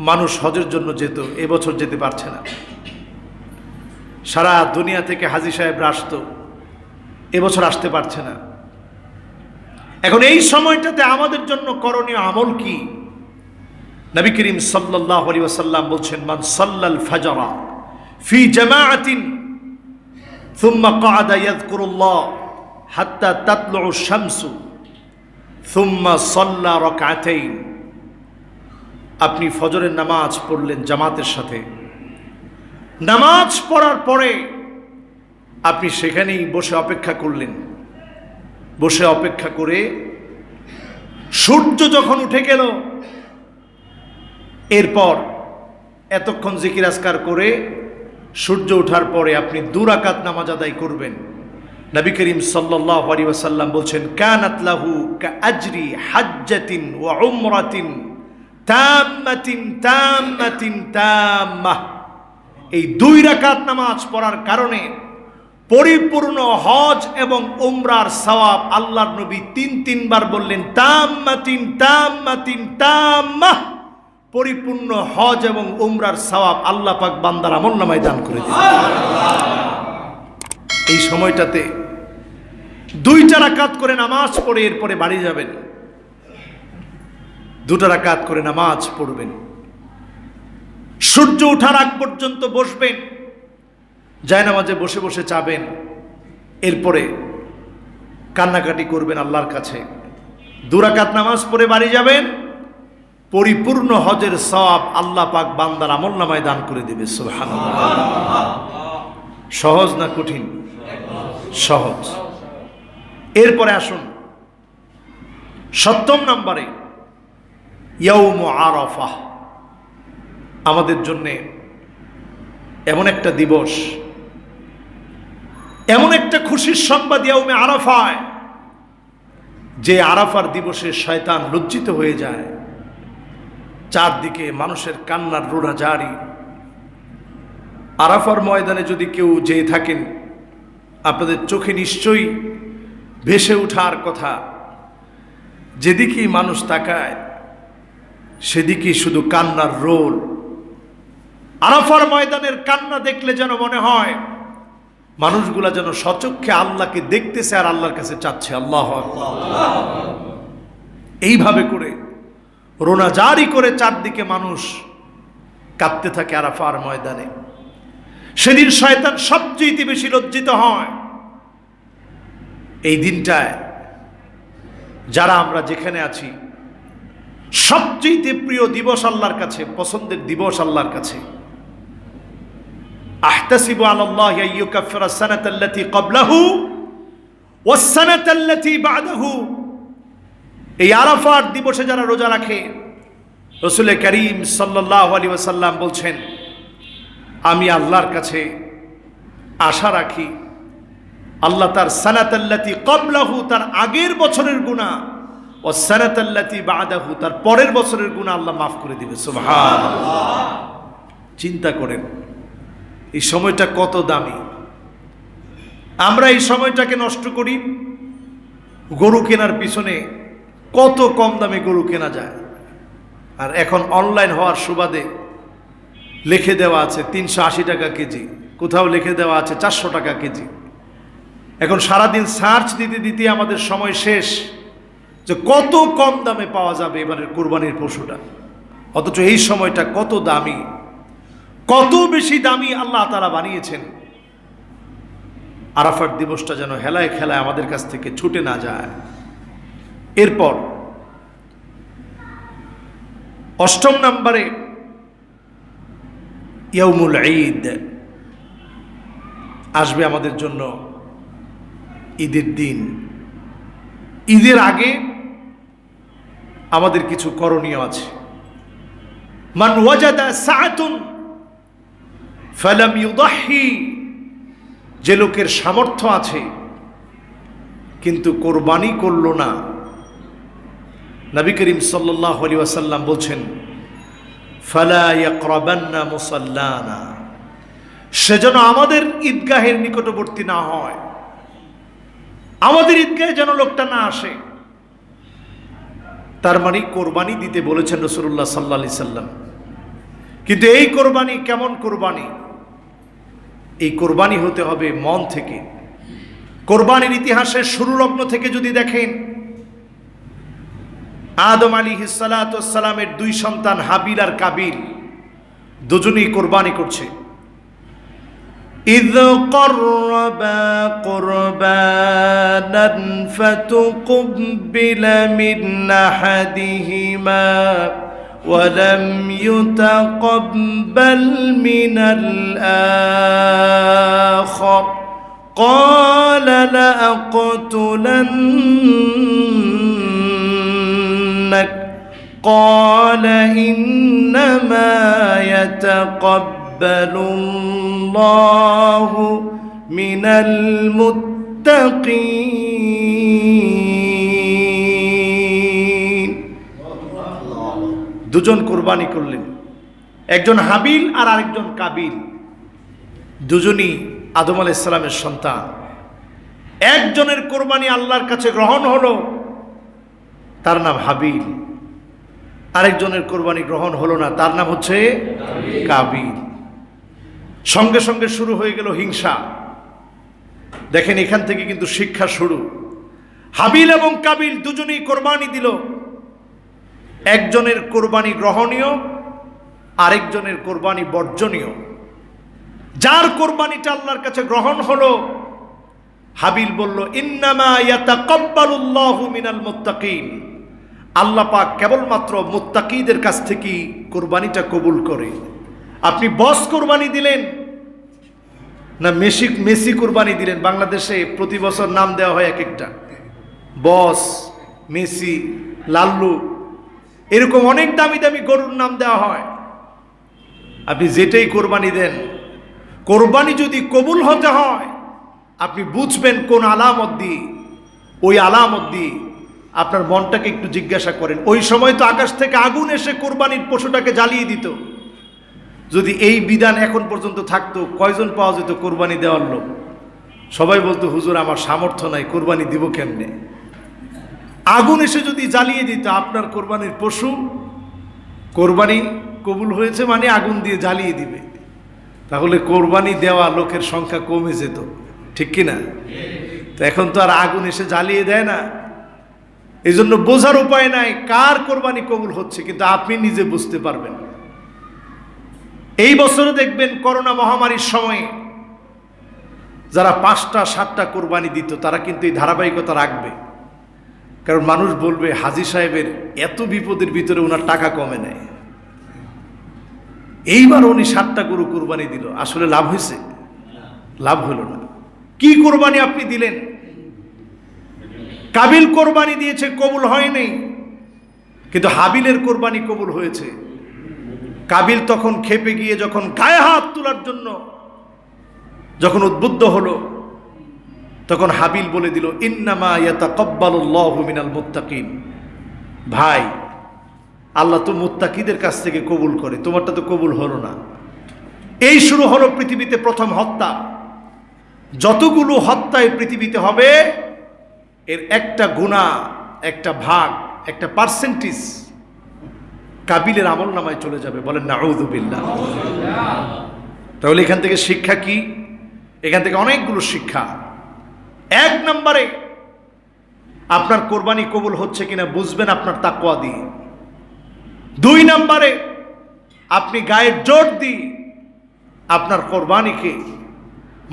মানুষ হজের জন্য যেত, এবছর যেতে পারছে না। সারা দুনিয়া থেকে হাজী সাহেবরা আসতো, এবছর আসতে পারছে না। এখন এই সময়টাতে আমাদের জন্য করণীয় আমল কি? নবী করিম সাল্লাল্লাহু আলাইহি ওয়াসাল্লাম বলছেন, মান সাল্লাল ফাজরা ফি জামাআতিন সুম্মা ক্বাআদা ইয়াযকুরুল্লাহ হাত্তা তাতলু'ু শামসু সুম্মা সাল্লা রাকআতাইন। আপনি ফজরের নামাজ পড়লেন জামাতের সাথে, নামাজ পড়ার পরে আপনি সেখানেই বসে অপেক্ষা করলেন, বসে অপেক্ষা করে সূর্য যখন উঠে গেল, এরপর এতক্ষণ জিকির আজকার করে সূর্য ওঠার পরে আপনি 2 রাকাত নামাজ আদায় করবেন। নবী করিম সাল্লাল্লাহু আলাইহি ওয়াসাল্লাম বলছেন, কানাত লাহু কাআজরি হাজ্জাতিন ওয়া উমরাতিন তাম্মাতিন তাম্মাতিন তাম্মাহ। এই 2 রাকাত নামাজ পড়ার কারণে পরিপূর্ণ হজ এবং উমরার সওয়াব আল্লাহর নবী 3 বার বললেন, তাম্মাতিন তাম্মাতিন তাম্মাহ। পরিপূর্ণ হজ এবং উমরার সওয়াব আল্লাহ পাক বান্দার আমলনামায় দান করে দিবেন। এই সময়টাতে 2টা রাকাত করে নামাজ পড়ে এরপরে বাড়ি যাবেন, 2টা রাকাত করে নামাজ পড়বেন, সূর্য ওঠার আগ পর্যন্ত বসবেন, জায়নামাজে বসে বসে চাবেন, এরপরে কান্নাকাটি করবেন আল্লাহর কাছে। 2 রাকাত নামাজ পড়ে বাড়ি যাবেন, পরিপূর্ণ হজের সওয়াব আল্লাহ পাক বান্দার আমলনামায় দান করে দেবে। সুবহানাল্লাহ। সহজ না কঠিন? সহজ। এরপরে আসুন ৭ম নম্বরে ইয়াউম আরাফা। আমাদের জন্যে এমন একটা দিবস, এমন একটা খুশির সংবাদ ইয়াউমে আরাফায়, যে আরাফার দিবসে শয়তান লজ্জিত হয়ে যায়। চারদিকে মানুষের কান্নার রোড়া জারি। আরাফার ময়দানে যদি কেউ যেয়ে থাকেন, আপনাদের চোখে নিশ্চয়ই ভেসে ওঠার কথা, যেদিকেই মানুষ তাকায় সেদিকেই শুধু কান্নার রোল। আরাফার ময়দানের কান্না দেখলে যেন মনে হয় মানুষগুলা যেন সচক্ষে আল্লাহকে দেখতেছে আর আল্লাহর কাছে চাচ্ছে। আল্লাহু আকবার। এইভাবে করে রোনা জারি করে চারদিকে মানুষ কাঁদতে থাকে আরাফার ময়দানে। সেদিন শয়তান সবচেয়ে বেশি লজ্জিত হয়। এই দিনটায় যারা আমরা যেখানে আছি, সবচেয়ে প্রিয় দিবস আল্লাহর কাছে, পছন্দের দিবস আল্লাহর কাছে। আহতাসিবু আলাল্লাহি আইয়ুকাফিরা সানাতাল্লাতী ক্বাবলাহু ওয়াস সানাতাল্লাতী বা'দাহু। এই আরাফার দিবসে যারা রোজা রাখে, রাসূল করিম সাল্লাল্লাহু আলাইহি ওয়াসাল্লাম বলছেন, আমি আল্লাহর কাছে আশা রাখি আল্লাহ তার সানাতাল্লাতী ক্বাবলাহু, তার আগের বছরের গুনাহ, ও সানাতাল্লাতী বা'দাহু, তার পরের বছরের গুনাহ আল্লাহ মাফ করে দিবে। সুবহানাল্লাহ। চিন্তা করেন এই সময়টা কত দামি। আমরা এই সময়টাকে নষ্ট করি গরু কেনার পিছনে। কত কম দামে গরু কেনা যায়, আর এখন অনলাইন হওয়ার সুবাদে লিখে দেওয়া আছে 380 টাকা কেজি, কোথাও লিখে দেওয়া আছে 400 টাকা কেজি। এখন সারাদিন সার্চ দিতে দিতে আমাদের সময় শেষ, যে কত কম দামে পাওয়া যাবে এবারের কুরবানির পশুটা। অথচ এই সময়টা কত দামি, কত বেশি দামি আল্লাহ তাআলা বানিয়েছেন। আরাফার দিবসটা যেন হেলায় খেলায় আমাদের কাছ থেকে ছুটে না যায়। এরপর ৮ম নম্বরে ইয়াউমুল ঈদ আসবে আমাদের জন্য। ঈদের দিন, ঈদের আগে আমাদের কিছু করণীয় আছে। মান ওয়াজাদা সাআতুন ফালাম ইউদাহি, যে লোকের সামর্থ্য আছে কিন্তু কোরবানি করলো না, নবী করিম সাল্লাল্লাহু আলাইহি ওয়াসাল্লাম বলছেন, ফালা ইয়াকরাবান্না মুসাল্লানা, সেজন্য আমাদের ঈদগাহের নিকটবর্তী না হয়, আমাদের ঈদগাহে যেন লোকটা না আসে। তার মানে কোরবানি দিতে বলেছেন রাসূলুল্লাহ সাল্লাল্লাহু আলাইহি সাল্লাম। কিন্তু এই কোরবানি কেমন কোরবানি? এই কোরবানি হতে হবে মন থেকে। কোরবানির ইতিহাসের শুরু লগ্ন থেকে যদি দেখেন, আদম আলাইহিস সালাতু ওয়াস সালামের 2 সন্তান হাবিল আর কাবিল দুজনেই কোরবানি করছে। إذ قربا قربانا فتقبل من أحدهما ولم يتقبل من الآخر قال لأقتلنك قال إنما يتقبل الله من المتقين। দুজন কোরবানি করলেন, একজন হাবিল আর আরেকজন কাবিল, দুজনই আদম আলাইহিস সালামের সন্তান। একজনের কোরবানি আল্লাহর কাছে গ্রহণ হলো, তার নাম হাবিল। আরেকজনের কোরবানি গ্রহণ হলো না, তার নাম হচ্ছে কাবিল। সঙ্গে সঙ্গে শুরু হয়ে গেল হিংসা। দেখেন এখান থেকে কিন্তু শিক্ষা শুরু। হাবিল এবং কাবিল দুজনেই কোরবানি দিল। একজনের কোরবানি গ্রহণীয়, আরেকজনের কোরবানি বর্জনীয়। যার কোরবানিটা আল্লাহর কাছে গ্রহণ হলো, হাবিল বলল, ইন্নামা ইয়াতাকাব্বালুল্লাহু মিনাল মুত্তাকিন, আল্লাহ পাক কেবলমাত্র মুত্তাকিদের কাছ থেকেই কোরবানিটা কবুল করে। আপনি বস কোরবানি দিলেন না মেসি কোরবানি দিলেন? বাংলাদেশে প্রতি বছর নাম দেওয়া হয় এক একটা, বস, মেসি, লাল্লু, এরকম অনেক দামি দামি গরুর নাম দেওয়া হয়। আপনি যেটাই কোরবানি দেন, কোরবানি যদি কবুল হতে হয় আপনি বুঝবেন কোন আলামত দিয়ে। ওই আলামত দিয়ে আপনার মনটাকে একটু জিজ্ঞাসা করেন। ওই সময় তো আকাশ থেকে আগুন এসে কোরবানির পশুটাকে জ্বালিয়ে দিত। যদি এই বিধান এখন পর্যন্ত থাকতো, কয়জন পাওয়া যেত কোরবানি দেওয়ার লোক? সবাই বলতো, হুজুর আমার সামর্থ্য নাই, কোরবানি দিব কেমনে? আগুন এসে যদি জ্বালিয়ে দিত আপনার কোরবানির পশু, কোরবানি কবুল হয়েছে মানে আগুন দিয়ে জ্বালিয়ে দিবে, তাহলে কোরবানি দেওয়া লোকের সংখ্যা কমে যেত, ঠিক কিনা? তো এখন তো আর আগুন এসে জ্বালিয়ে দেয় না। এই জন্য বোঝার উপায় নাই কার কোরবানি কবুল হচ্ছে, কিন্তু আপনি নিজে বুঝতে পারবেন। এই বছরও দেখবেন করোনা মহামারীর সময়ে যারা 5টা 7টা কোরবানি দিত তারা কিন্তু এই ধারাবাহিকতা রাখবে। কারণ মানুষ বলবে হাজী সাহেবের এত বিপদের ভিতরে ওনার টাকা কমে নেয়, এইবার উনি 7টা গরু কোরবানি দিল, আসলে লাভ হয়েছে? লাভ হলো না। কি কোরবানি আপনি দিলেন? কাবিল কোরবানি দিয়েছে, কবুল হয়নি, কিন্তু হাবিলের কোরবানি কবুল হয়েছে। কাবিল তখন খেপে গিয়ে যখন গায়ে হাত তোলার জন্য যখন উদ্বুদ্ধ হলো, তখন হাবিল বলে দিল, ইন্নামা ইয়াতাকাব্বালুল্লাহু মিনাল মুত্তাকিন। ভাই, আল্লাহ তো মুত্তাকিদের কাছ থেকে কবুল করে, তোমারটা তো কবুল হলো না। এই শুরু হলো পৃথিবীতে প্রথম হত্যা। যতগুলো হত্যায় পৃথিবীতে হবে এর একটা গুনাহ, একটা ভাগ, একটা পার্সেন্টেজ কাবিলের আমল নামায় চলে যাবে। বলেন নাউযু বিল্লাহ। তাহলে এখান থেকে শিক্ষা কি? এখান থেকে অনেকগুলো শিক্ষা। 1 নম্বরে আপনার কোরবানি কবুল হচ্ছে কিনা বুঝবেন আপনার তাকওয়া দিয়ে। 2 নম্বরে আপনি গায়ের জোর দিয়ে আপনার কোরবানিকে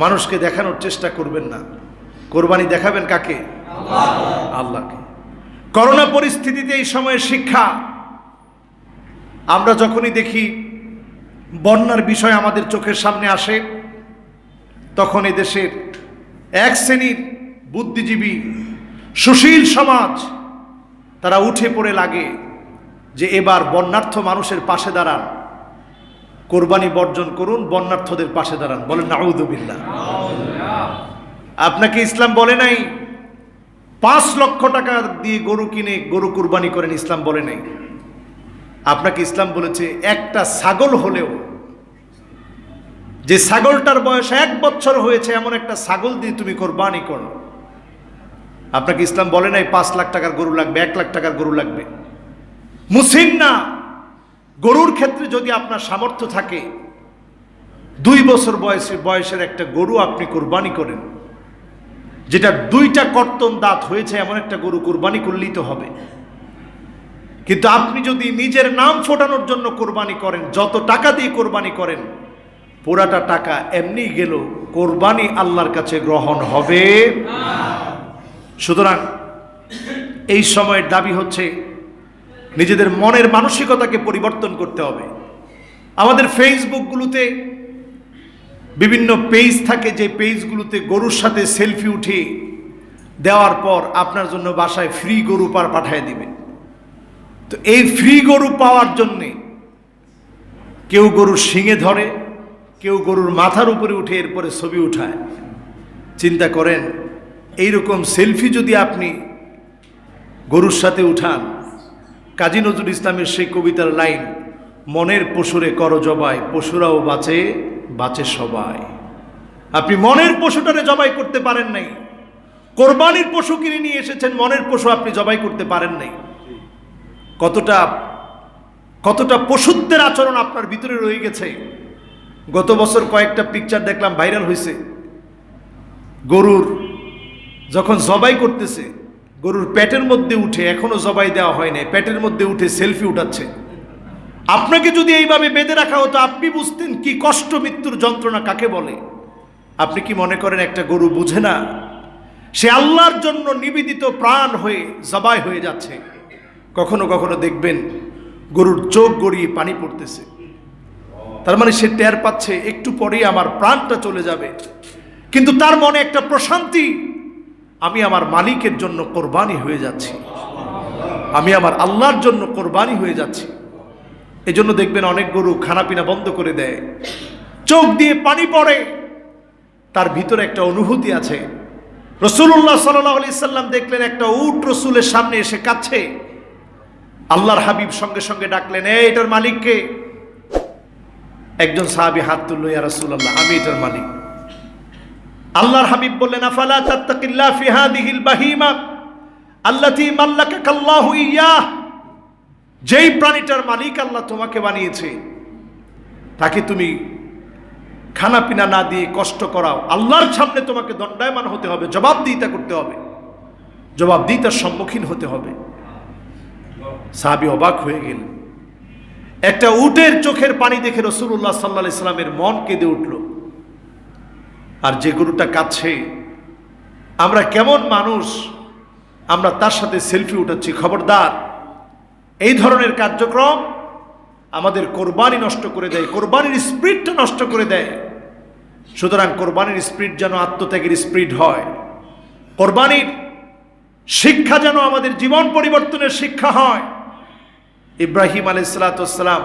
মানুষকে দেখানোর চেষ্টা করবেন না। কোরবানি দেখাবেন কাকে? আল্লাহকে। করোনা পরিস্থিতিতে এই সময়ের শিক্ষা, আমরা যখনই দেখি বন্যার বিষয় আমাদের চোখের সামনে আসে, তখন এদেশের এক শ্রেণীর বুদ্ধিজীবী সুশীল সমাজ তারা উঠে পড়ে লাগে যে এবার বন্যার্থ মানুষের পাশে দাঁড়ান, কোরবানি বর্জন করুন, বন্যার্থদের পাশে দাঁড়ান। বলেন নাউযু বিল্লাহ। আপনাকে ইসলাম বলে নাই 5 লক্ষ টাকা দিয়ে গরু কিনে গরু কুরবানি করেন, ইসলাম বলে নাই। আপনাকে ইসলাম বলেছে একটা ছাগল হলেও, যে ছাগলটার বয়স 1 বছর হয়েছে এমন একটা ছাগল দিয়ে তুমি কোরবানি করো। আপনাকে ইসলাম বলে নাই 5 লাখ টাকার গরু লাগবে, 1 লাখ টাকার গরু লাগবে। মুসলিম না, গরুর ক্ষেত্রে যদি আপনার সামর্থ্য থাকে 2 বছর বয়সের একটা গরু আপনি কোরবানি করেন, যেটা 2টা কর্তন দাঁত হয়েছে এমন একটা গরু কোরবানি করলেই তো হবে। কিন্তু আপনি যদি নিজের নাম ফোটানোর জন্য কোরবানি করেন, যত টাকা দিয়ে কোরবানি করেন, পুরাটা টাকা এমনি গেল, কোরবানি আল্লাহর কাছে গ্রহণ হবে না। সুতরাং এই সময়ের দাবি হচ্ছে নিজেদের মনের মানসিকতাকে পরিবর্তন করতে হবে। আমাদের ফেসবুকগুলোতে বিভিন্ন পেজ থাকে, যে পেজগুলোতে গরুর সাথে সেলফি উঠে দেওয়ার পর আপনার জন্য বাসায় ফ্রি গরু পাঠিয়ে দিবে। তো এই ফ্রি গরু পাওয়ার জন্যে কেউ গরুর শিঙে ধরে, কেউ গরুর মাথার উপরে উঠে এরপরে ছবি উঠায়। চিন্তা করেন, এইরকম সেলফি যদি আপনি গরুর সাথে উঠান, কাজী নজরুল ইসলামের সেই কবিতার লাইন, মনের পশুরে কর জবাই, পশুরাও বাঁচে, বাঁচে সবাই। আপনি মনের পশুটারে জবাই করতে পারেন নাই, কোরবানির পশু কিনে নিয়ে এসেছেন, মনের পশু আপনি জবাই করতে পারেন নাই। কতটা পশুত্বের আচরণ আপনার ভিতরে রয়ে গেছে। গত বছর কয়েকটা পিকচার দেখলাম, ভাইরাল হয়েছে। গরুর যখন জবাই করতেছে, গরুর পেটের মধ্যে উঠে, এখনো জবাই দেওয়া হয় নাই, পেটের মধ্যে উঠে সেলফি উঠাচ্ছে। আপনাকে যদি এইভাবে বেঁধে রাখা হতো, আপনি বুঝতেন কি কষ্ট, মৃত্যুর যন্ত্রণা কাকে বলে। আপনি কি মনে করেন একটা গরু বুঝে না? সে আল্লাহর জন্য নিবেদিত প্রাণ হয়ে জবাই হয়ে যাচ্ছে। কখনো কখনো দেখবেন গরুর চোখ গড়িয়ে পানি পড়তেছে, তার মানে সে টের পাচ্ছে একটু পরেই আমার প্রাণটা চলে যাবে, কিন্তু তার মনে একটা প্রশান্তি, আমি আমার মালিকের জন্য কোরবানি হয়ে যাচ্ছি, আমি আমার আল্লাহর জন্য কোরবানি হয়ে যাচ্ছি। এই জন্য দেখবেন অনেক গরু খানাপিনা বন্ধ করে দেয়, চোখ দিয়ে পানি পড়ে, তার ভিতরে একটা অনুভূতি আছে। রাসূলুল্লাহ সাল্লাল্লাহু আলাইহি সাল্লাম দেখলেন একটা উট রসুলের সামনে এসে কাঁদছে, আল্লাহর হাবিব সঙ্গে সঙ্গে ডাকলেন, এটার মালিককে? একজন সাহাবী হাত তুলল, ইয়া রাসূলুল্লাহ, আমি এটার মালিক। আল্লাহর হাবিব বললেন, আফালা তাত্তাকিল্লাহ ফি হাদিহিল বাহিমা আল্লাতী মাল্লাকাকাল্লাহু ইয়াহ, যেই প্রাণীটার মালিক আল্লাহ তোমাকে বানিয়েছে তাকে তুমি খানা পিনা না দিয়ে কষ্ট করাও, আল্লাহর সামনে তোমাকে দণ্ডায়মান হতে হবে, জবাবদিহিতা করতে হবে, জবাবদিহিতার সম্মুখীন হতে হবে। সাহাবী অবাক হয়ে গেলেন। একটা উটের চোখের পানি দেখে রাসূলুল্লাহ সাল্লাল্লাহু আলাইহি সাল্লামের মন কেঁদে উঠল। আর যে গরুটা কাঁদছে, আমরা কেমন মানুষ, আমরা তার সাথে সেলফি উঠাচ্ছি। খবরদার, এই ধরনের কার্যক্রম আমাদের কোরবানি নষ্ট করে দেয়, কোরবানির স্পিরিটটা নষ্ট করে দেয়। সুতরাং কোরবানির স্পিরিট যেন আত্মত্যাগের স্পিরিট হয়, কোরবানির শিক্ষা যেন আমাদের জীবন পরিবর্তনের শিক্ষা হয়। ইব্রাহিম আলাইহিস সালাতু ওয়াস সালাম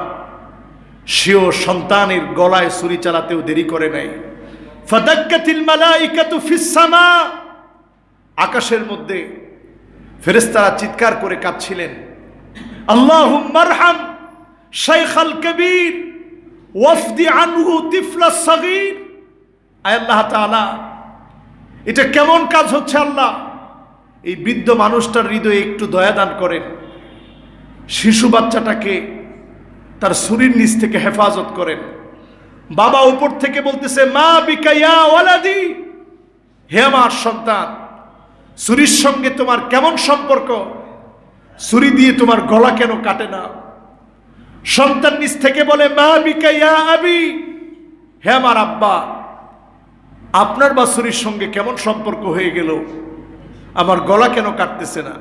সেও সন্তানের গলায় ছুরি চালাতেও দেরি করে নাই। ফাদাক্কাতিল মালাইকাতু ফিস সামা, আকাশের মধ্যে ফেরেশতারা চিৎকার করে কাঁদছিলেন, আল্লাহুম্মা আরহাম শাইখাল কবীর ওয়াফদি আনহু তিফলাস সাগীর। আয় আল্লাহ তাআলা, এটা কেমন কাজ হচ্ছে আল্লাহ, এই বৃদ্ধ মানুষটার হৃদয়ে একটু দয়া দান করেন, শিশু বাচ্চাটাকে তার ছুরির নিচ থেকে হেফাজত করেন। বাবা উপর থেকে বলতেছে, মা বিকা ইয়া ওয়ালাদি, হে আমার সন্তান, ছুরির সঙ্গে তোমার কেমন সম্পর্ক, ছুরি দিয়ে তোমার গলা কেন কাটে না? সন্তান নিচ থেকে বলে, মা বিকা ইয়া আবি, হে আমার আব্বা, আপনার বা ছুরির সঙ্গে কেমন সম্পর্ক হয়ে গেল, আমার গলা কেন কাটতেছে না?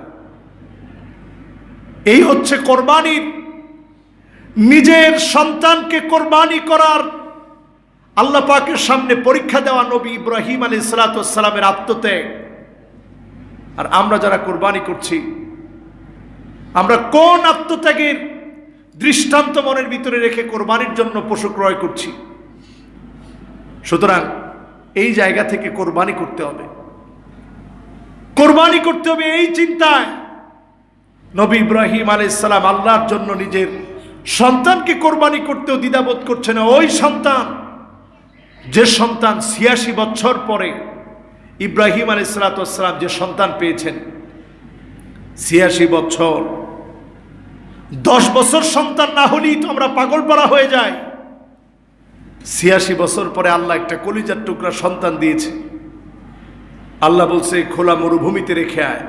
এই হচ্ছে কোরবানির, নিজের সন্তানকে কোরবানি করার আল্লাহ পাকের সামনে পরীক্ষা দেওয়া নবী ইব্রাহিম আলাইহিস সালাতু ওয়াস সালামের আত্মত্যাগ। আর আমরা যারা কোরবানি করছি, আমরা কোন আত্মত্যাগের দৃষ্টান্ত মনের ভিতরে রেখে কোরবানির জন্য পশু ক্রয় করছি? সুতরাং এই জায়গা থেকে কোরবানি করতে হবে, কোরবানি করতে হবে এই চিন্তায়। নবী ইব্রাহিম আলাইহিস সালাম আল্লাহর জন্য নিজের সন্তানকে কোরবানি করতেও দ্বিধাবোধ করছে না। ওই সন্তান, যে সন্তান ৮৬ বছর পরে ইব্রাহিম আলাইহিস সালাম যে সন্তান পেয়েছেন, ৮৬ বছর, ১০ বছর সন্তান না হলেই তো আমরা পাগল পারা হয়ে যাই। ৮৬ বছর পরে আল্লাহ একটা কলিজার টুকরা সন্তান দিয়েছে। আল্লাহ বলছে, খোলা মরুভূমিতে রেখে আয়।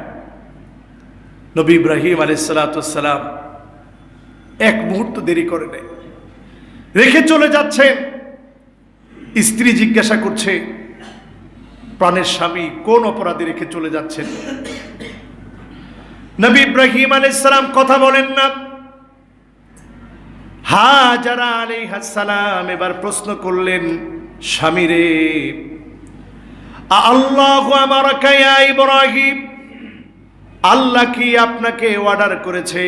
নবী ইব্রাহিম আলাইহিস সালাম এক মুহূর্ত দেরি করে নেই, রেখে চলে যাচ্ছেন। স্ত্রী জিজ্ঞাসা করছে, প্রাণের স্বামী কোন অপরাধে রেখে চলে যাচ্ছেন? নবী ইব্রাহিম আলাইহিস সালাম কথা বলেন না। হাজারা আলাইহিস সালাম এবার প্রশ্ন করলেন, স্বামী রে, আল্লাহু আমারাকা ইয়া ইব্রাহিম, আল্লাহ কি আপনাকে অর্ডার করেছে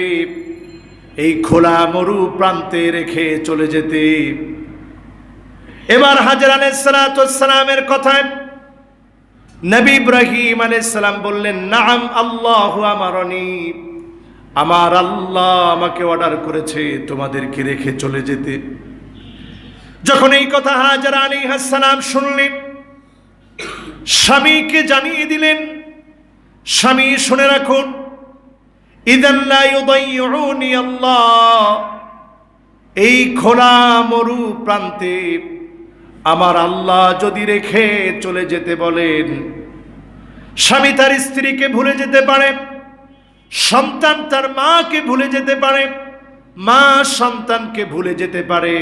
এই খোলা মরু প্রান্তে রেখে চলে যেতে? এবার হাজরা আলাইহিস সালামের কথায় নবী ইব্রাহিম আলাইহিস সালাম বললেন, নাম আল্লাহু আমারনি, আমার আল্লাহ আমাকে অর্ডার করেছে তোমাদেরকে রেখে চলে যেতে। যখন এই কথা হাজরা আলাইহিস সালাম শুনলেন, স্বামীকে জানিয়ে দিলেন, স্বামী শুনে রাখুন, ইযান লা ইউদাইয়ুনি আল্লাহ, এই খোলা মরু প্রান্তে আমার আল্লাহ যদি রেখে চলে যেতে বলেন, স্বামী তার স্ত্রীকে ভুলে যেতে পারে, সন্তান তার মাকে ভুলে যেতে পারে, মা সন্তানকে ভুলে যেতে পারে,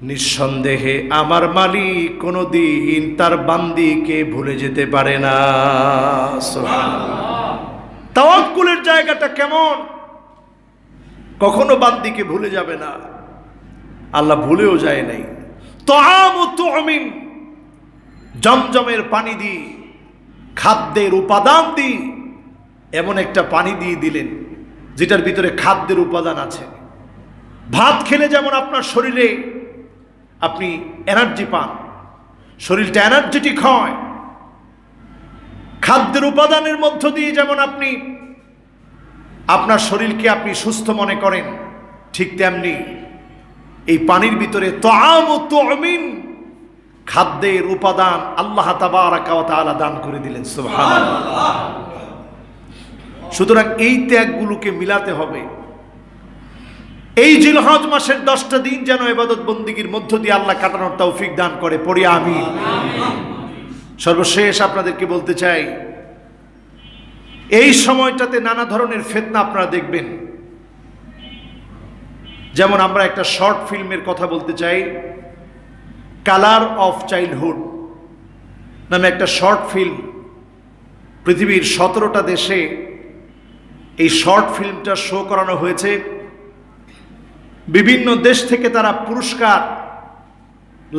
নিঃসন্দেহে আমার মালিক কোনোদিন তার বান্দিকে ভুলে যেতে পারে না। সুবহানাল্লাহ। তাওয়াক্কুলের জায়গাটা কেমন? কখনো বান্দিকে ভুলে যাবে না, আল্লাহ ভুলেও যায় নাই। তাআমু তুমিন, জমজমের পানি দিয়ে, খাদ্যের উপাদান দিয়ে এমন একটা পানি দিয়ে দিলেন যেটার ভিতরে খাদ্যের উপাদান আছে। ভাত খেলে যেমন আপনার শরীরে আপনি এনার্জি পান, শরীরটা এনার্জেটিক হয়, খাদ্যের উপাদানের মধ্য দিয়ে যেমন আপনি আপনার শরীরকে আপনি সুস্থ মনে করেন, ঠিক তেমনি এই পানির ভিতরে তাআমু তুমিন, খাদ্যের উপাদান আল্লাহ তাবারাকা ওয়া তাআলা দান করে দিলেন। সুবহানাল্লাহ। সুতরাং এই ত্যাগগুলোকে মিলাতে হবে। এই জিলহজ মাসের 10টা দিন যেন ইবাদত বন্দেগীর মধ্য দিয়ে আল্লাহ কাটানোর তৌফিক দান করে, পড়ি আমিন। সর্বশেষ আপনাদেরকে বলতে চাই, এই সময়টাতে নানা ধরনের ফিতনা আপনারা দেখবেন। যেমন আমরা একটা শর্ট ফিল্মের কথা বলতে চাই, কালার অফ চাইল্ডহুড নামে একটা শর্ট ফিল্ম, পৃথিবীর 17টা দেশে এই শর্ট ফিল্মটা শো করানো হয়েছে। বিভিন্ন দেশ থেকে তারা পুরস্কার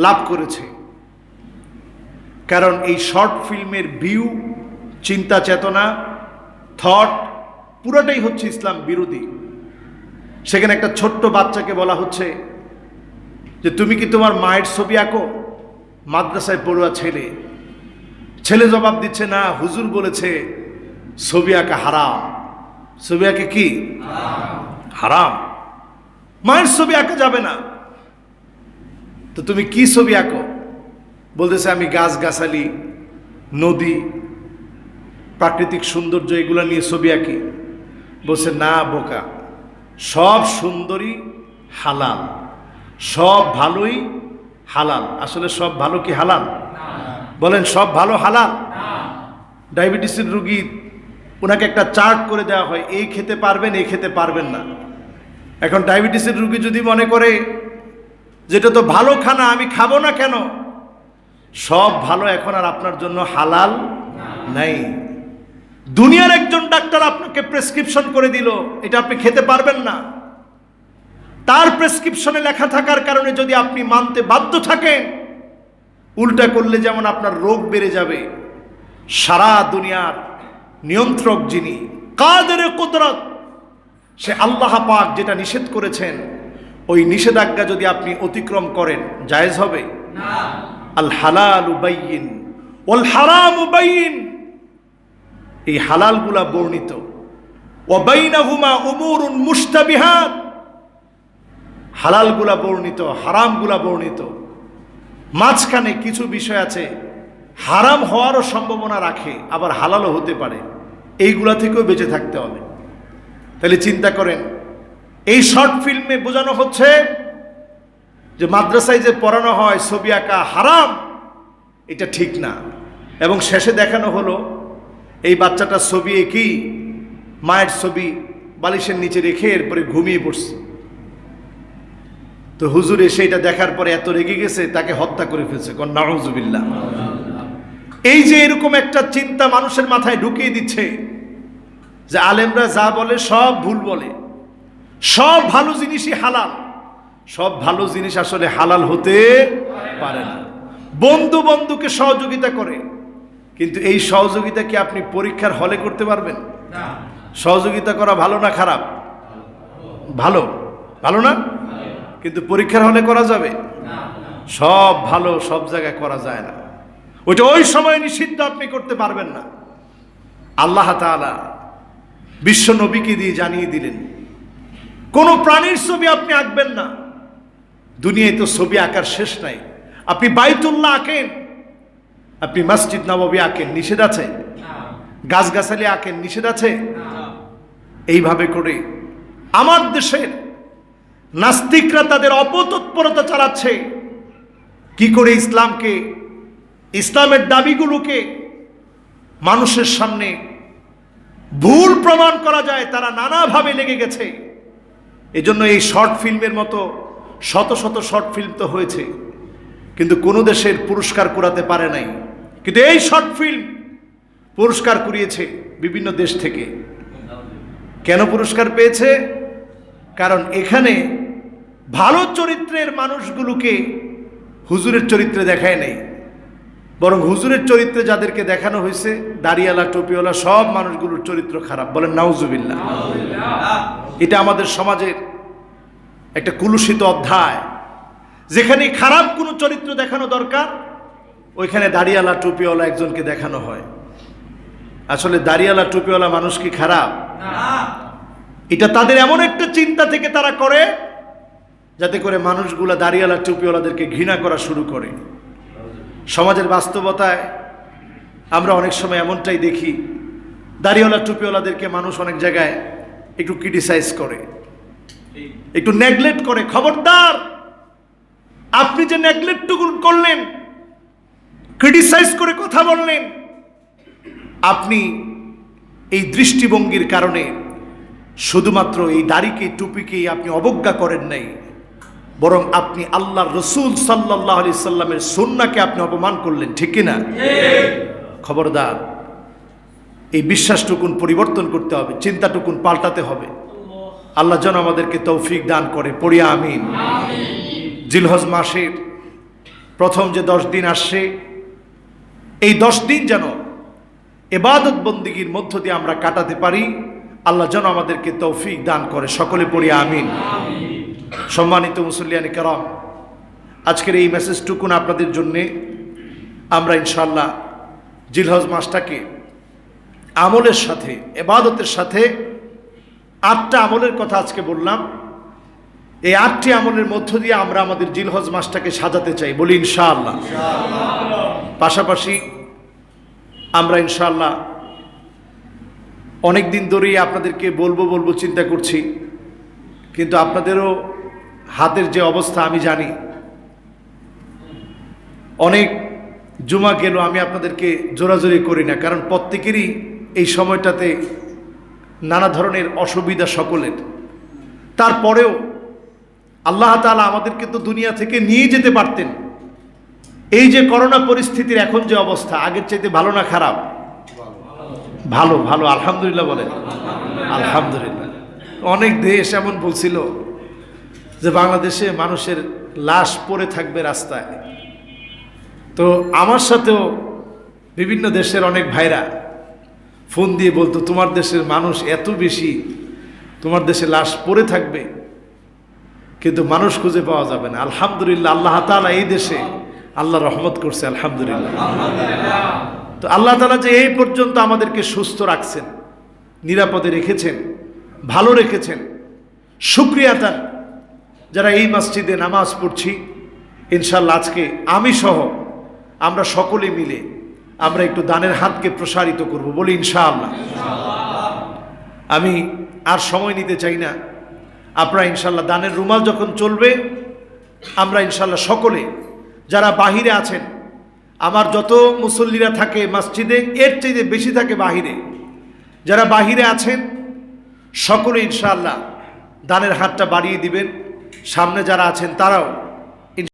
লাভ করেছে, কারণ এই শর্ট ফিল্মের ভিউ, চিন্তা চেতনা, থট পুরোটাই হচ্ছে ইসলাম বিরোধী। সেখানে একটা ছোট্ট বাচ্চাকে বলা হচ্ছে যে তুমি কি তোমার মায়ের ছবি আঁকো? মাদ্রাসায় পড়ুয়া ছেলে, ছেলে জবাব দিচ্ছে না, হুজুর বলেছে ছবি আঁকা হারাম। ছবি আঁকে কি হারাম, মায়ের ছবি আঁকা যাবে না। তো তুমি কি ছবি আঁকো? বলতেছে আমি গাছ গাছালি, নদী, প্রাকৃতিক সৌন্দর্য এগুলো নিয়ে ছবি আঁকি। বলছে না বোকা, সব সুন্দরী হালাল, সব ভালোই হালাল। আসলে সব ভালো কি হালাল? বলেন সব ভালো হালাল? ডায়াবেটিসের রোগী, ওনাকে একটা চার্ট করে দেওয়া হয়, এই খেতে পারবেন, এই খেতে পারবেন না। এখন ডায়াবেটিসের রোগী যদি মনে করে যেটা তো ভালো খানা, আমি খাবো না কেন? সব ভালো এখন আর আপনার জন্য হালাল নাই। দুনিয়ার একজন ডাক্তার আপনাকে প্রেসক্রিপশন করে দিল, এটা আপনি খেতে পারবেন না। তার প্রেসক্রিপশনে লেখা থাকার কারণে যদি আপনি মানতে বাধ্য থাকেন, উল্টা করলে যেমন আপনার রোগ বেড়ে যাবে। সারা দুনিয়ার নিয়ন্ত্রক যিনি, কাদেরে কুদরত, সে আল্লাহ পাক যেটা নিষেধ করেছেন, ওই নিষেধাজ্ঞা যদি আপনি অতিক্রম করেন, জায়েজ হবে না। আল হালালু বাইয়িন ওয়াল হারামু বাইয়িন, এই হালালগুলা বর্ণিত, ওয়া বাইনাহুমা উমুরুন মুশতাবিহাত, হালালগুলা বর্ণিত, হারামগুলা বর্ণিত। মাঝখানে কিছু বিষয় আছে হারাম হওয়ারও সম্ভাবনা রাখে, আবার হালালও হতে পারে, এইগুলা থেকেও বেঁচে থাকতে হবে। তাহলে চিন্তা করেন, এই শর্ট ফিল্মে বোঝানো হচ্ছে যে মাদ্রাসায় যে পড়ানো হয় ছবি আঁকা হারাম, এটা ঠিক না। এবং শেষে দেখানো হলো এই বাচ্চাটার ছবি কি, মায়ের ছবি বালিশের নিচে রেখে এরপরে ঘুমিয়ে পড়ছে। তো হুজুর এসে এটা দেখার পরে এত রেগে গেছে, তাকে হত্যা করে ফেলছে। নাউজুবিল্লাহ। এই যে এরকম একটা চিন্তা মানুষের মাথায় ঢুকিয়ে দিচ্ছে যে আলেমরা যা বলে সব ভুল বলে, সব ভালো জিনিসই হালাল। সব ভালো জিনিস আসলে হালাল হতে পারে না। বন্ধু বন্ধুকে সহযোগিতা করে, কিন্তু এই সহযোগিতা কি আপনি পরীক্ষার হলে করতে পারবেন? সহযোগিতা করা ভালো না খারাপ? ভালো, ভালো না? কিন্তু পরীক্ষার হলে করা যাবে? সব ভালো সব জায়গায় করা যায় না, ওইটা ওই সময় নিষিদ্ধ, আপনি করতে পারবেন না। আল্লাহ তাআলা বিশ্ব নবীকে দিয়ে জানিয়ে দিলেন কোন প্রাণীর ছবি আপনি আঁকবেন না। দুনিয়ায় তো ছবি আঁকার শেষ নাই। আপনি বাইতুল্লাহ আঁকেন, আপনি মসজিদ নববী আঁকেন, নিষেধ আছে? গাছগাছালি আঁকেন, নিষেধ আছে? এইভাবে করে আমার দেশের নাস্তিকরা তাদের অপতৎপরতা চালাচ্ছে। কি করে ইসলামকে, ইসলামের দাবিগুলোকে মানুষের সামনে ভুল প্রমাণ করা যায়, তারা নানাভাবে লেগে গেছে। এজন্য এই শর্ট ফিল্মের মতো শত শত শর্ট ফিল্ম তো হয়েছে, কিন্তু কোনো দেশের পুরস্কার কুড়াতে পারে নাই। কিন্তু এই শর্ট ফিল্ম পুরস্কার কুড়িয়েছে বিভিন্ন দেশ থেকে। কেন পুরস্কার পেয়েছে? কারণ এখানে ভালো চরিত্রের মানুষগুলোকে হুজুরের চরিত্রে দেখায় নেই, বরং হুজুরের চরিত্রে যাদেরকে দেখানো হয়েছে দাড়িওয়ালা টুপিওয়ালা সব মানুষগুলোর চরিত্র খারাপ। বলেন নাউজুবিল্লাহ। এটা আমাদের সমাজের একটা কুলুষিত অধ্যায়, যেখানে খারাপ কোনো চরিত্র দেখানো দরকার ওইখানে দাড়িওয়ালা টুপিওয়ালা একজনকে দেখানো হয়। আসলে দাড়িওয়ালা টুপিওয়ালা মানুষ কি খারাপ? এটা তাদের এমন একটা চিন্তা থেকে তারা করে যাতে করে মানুষগুলা দাড়িওয়ালা টুপিওয়ালাদেরকে ঘৃণা করা শুরু করে। সমাজের বাস্তবতায় আমরা অনেক সময় এমনটাই দেখি, দাড়িওয়ালা টুপিওয়ালাদেরকে মানুষ অনেক জায়গায় একটু ক্রিটিসাইজ করে, একটু নেগলেক্ট করে। খবরদার, আপনি যে নেগলেক্টটুকু করলেন, ক্রিটিসাইজ করে কথা বললেন, আপনি এই দৃষ্টিভঙ্গির কারণে শুধুমাত্র এই দাড়িকে টুপিকেই আপনি অবজ্ঞা করেন নাই, বরং আপনি আল্লাহর রসুল সাল্লাল্লাহু আলাইহি সাল্লামের সুন্নাহকে আপনি অপমান করলেন। ঠিক কিনা? খবরদার, এই বিশ্বাসটুকুন পরিবর্তন করতে হবে, চিন্তাটুকুন পাল্টাতে হবে। আল্লাহ যেন আমাদেরকে তৌফিক দান করে। পড়িয়া আমিন। জিলহজ মাসের প্রথম যে 10 দিন আসছে, এই 10 দিন যেন ইবাদত বন্দিগির মধ্য দিয়ে আমরা কাটাতে পারি। আল্লাহ যেন আমাদেরকে তৌফিক দান করে। সকলে পড়িয়া আমিন। সম্মানিত মুসল্লিয়ানে কেরাম, আজকের এই মেসেজটুকুন আপনাদের জন্যে আমরা ইনশাআল্লাহ জিলহজ মাসটাকে আমলের সাথে, ইবাদতের সাথে 8টা আমলের কথা আজকে বললাম। এই 8টি আমলের মধ্য দিয়ে আমরা আমাদের জিলহজ মাসটাকে সাজাতে চাই। বলি ইনশাআল্লাহ। পাশাপাশি আমরা ইনশাআল্লাহ অনেক দিন ধরেই আপনাদেরকে বলবো চিন্তা করছি, কিন্তু আপনাদেরও হাতের যে অবস্থা আমি জানি। অনেক জুমা গেল, আমি আপনাদেরকে জোরাজোরি করি না, কারণ প্রত্যেকেরই এই সময়টাতে নানা ধরনের অসুবিধা সকলের। তারপরেও আল্লাহ তাআলা আমাদেরকে তো দুনিয়া থেকে নিয়ে যেতে পারতেন। এই যে করোনা পরিস্থিতির এখন যে অবস্থা, আগের চাইতে ভালো না খারাপ? ভালো, ভালো, আলহামদুলিল্লাহ বলেন। আলহামদুলিল্লাহ। অনেক দেশ এমন বলছিল যে বাংলাদেশে মানুষের লাশ পড়ে থাকবে রাস্তায়। তো আমার সাথেও বিভিন্ন দেশের অনেক ভাইরা ফোন দিয়ে বলতো, তোমার দেশের মানুষ এত বেশি, তোমার দেশে লাশ পড়ে থাকবে কিন্তু মানুষ খুঁজে পাওয়া যাবে না। আলহামদুলিল্লাহ, আল্লাহ তাআলা এই দেশে আল্লাহ রহমত করছে। আলহামদুলিল্লাহ। তো আল্লাহ তাআলা যে এই পর্যন্ত আমাদেরকে সুস্থ রাখছেন, নিরাপদে রেখেছেন, ভালো রেখেছেন, শুকরিয়া তার। যারা এই মসজিদে নামাজ পড়ছি, ইনশাআল্লাহ আজকে আমি সহ আমরা সকলে মিলে আমরা একটু দানের হাতকে প্রসারিত করব। বলি ইনশাআল্লাহ। আমি আর সময় নিতে চাই না। আপনারা ইনশাআল্লাহ দানের রুমাল যখন চলবে, আমরা ইনশাআল্লাহ সকলে যারা বাহিরে আছেন, আমার যত মুসল্লিরা থাকে মসজিদে, এর চাইতে বেশি থাকে বাহিরে, যারা বাহিরে আছেন সকলে ইনশাআল্লাহ দানের হাতটা বাড়িয়ে দিবেন। সামনে যারা আছেন তারাও